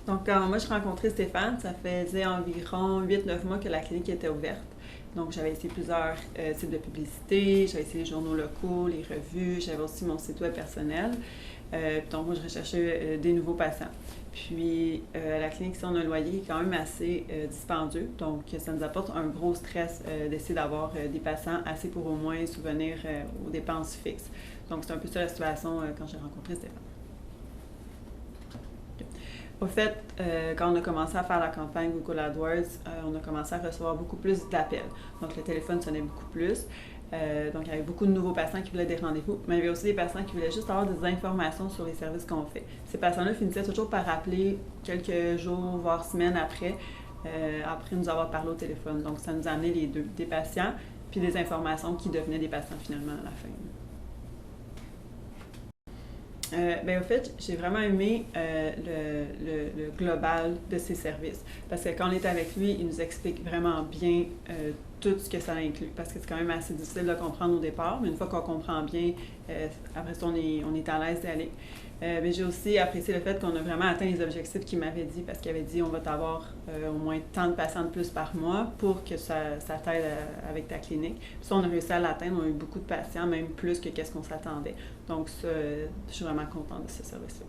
Donc, quand moi, je rencontrais Stéphane, ça faisait environ 8-9 mois que la clinique était ouverte. Donc, j'avais essayé plusieurs types de publicités, j'avais essayé les journaux locaux, les revues, j'avais aussi mon site web personnel. Donc, moi, je recherchais des nouveaux patients. Puis, à la clinique, on a un loyer qui est quand même assez dispendieux. Donc, ça nous apporte un gros stress d'essayer d'avoir des patients assez pour au moins subvenir aux dépenses fixes. Donc, c'est un peu ça la situation quand j'ai rencontré Stéphane. Au fait, quand on a commencé à faire la campagne Google AdWords, on a commencé à recevoir beaucoup plus d'appels. Donc, le téléphone sonnait beaucoup plus. Donc, il y avait beaucoup de nouveaux patients qui voulaient des rendez-vous, mais il y avait aussi des patients qui voulaient juste avoir des informations sur les services qu'on fait. Ces patients-là finissaient toujours par appeler quelques jours, voire semaines après nous avoir parlé au téléphone. Donc, ça nous a amené les deux, des patients puis des informations qui devenaient des patients finalement à la fin. Au fait, j'ai vraiment aimé le global de ses services. Parce que quand on est avec lui, il nous explique vraiment bien tout ce que ça inclut. Parce que c'est quand même assez difficile de comprendre au départ, mais une fois qu'on comprend bien, après ça, on est à l'aise d'y aller. Mais j'ai aussi apprécié le fait qu'on a vraiment atteint les objectifs qu'il m'avait dit, parce qu'il avait dit on va t'avoir au moins tant de patients de plus par mois pour que ça t'aide avec ta clinique. Puis ça, on a réussi à l'atteindre, on a eu beaucoup de patients, même plus que qu'est-ce qu'on s'attendait. Donc ça, je suis vraiment contente de ce service-là.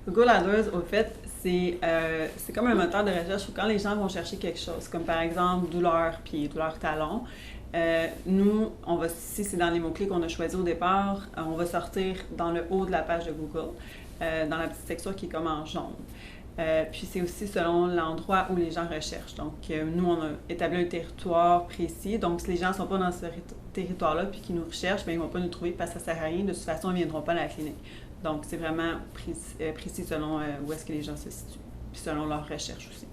Google AdWords, au fait, c'est comme un moteur de recherche où quand les gens vont chercher quelque chose, comme par exemple douleur pied, douleur talon, nous, si c'est dans les mots-clés qu'on a choisis au départ, on va sortir dans le haut de la page de Google, dans la petite section qui est comme en jaune. Puis c'est aussi selon l'endroit où les gens recherchent. Donc, nous, on a établi un territoire précis. Donc, si les gens ne sont pas dans ce territoire-là puis qu'ils nous recherchent, bien, ils ne vont pas nous trouver parce que ça ne sert à rien. De toute façon, ils ne viendront pas à la clinique. Donc, c'est vraiment précis selon où est-ce que les gens se situent, puis selon leur recherche aussi.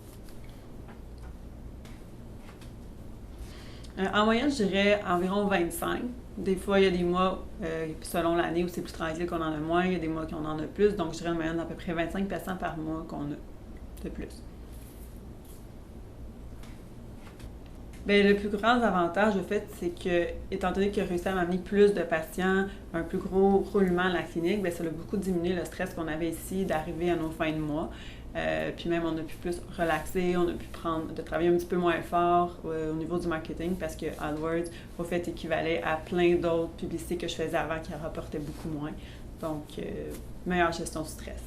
En moyenne, je dirais environ 25. Des fois, il y a des mois, selon l'année, où c'est plus tranquille qu'on en a moins. Il y a des mois qu'on en a plus. Donc, je dirais en moyenne d'à peu près 25 patients par mois qu'on a de plus. Bien, le plus grand avantage, en fait, c'est que, étant donné qu'il a réussi à m'amener plus de patients, un plus gros roulement à la clinique, bien, ça a beaucoup diminué le stress qu'on avait ici d'arriver à nos fins de mois. Puis même, on a pu plus relaxer, on a pu travailler un petit peu moins fort au niveau du marketing parce que AdWords, au fait, équivalait à plein d'autres publicités que je faisais avant qui rapportaient beaucoup moins. Donc, meilleure gestion du stress.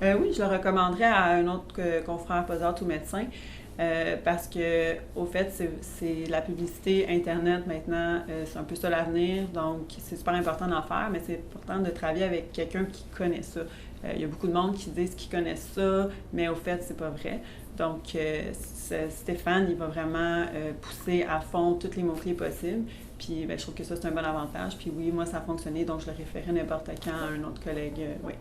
Oui, je le recommanderais à un autre confrère postdoc ou médecin parce que, au fait, c'est la publicité Internet maintenant, c'est un peu ça l'avenir. Donc, c'est super important d'en faire, mais c'est important de travailler avec quelqu'un qui connaît ça. Il y a beaucoup de monde qui disent qu'ils connaissent ça, mais au fait, c'est pas vrai. Donc, Stéphane, il va vraiment pousser à fond tous les mots-clés possibles. Puis, je trouve que ça, c'est un bon avantage. Puis oui, moi, ça a fonctionné, donc je le référais n'importe quand à un autre collègue. Oui.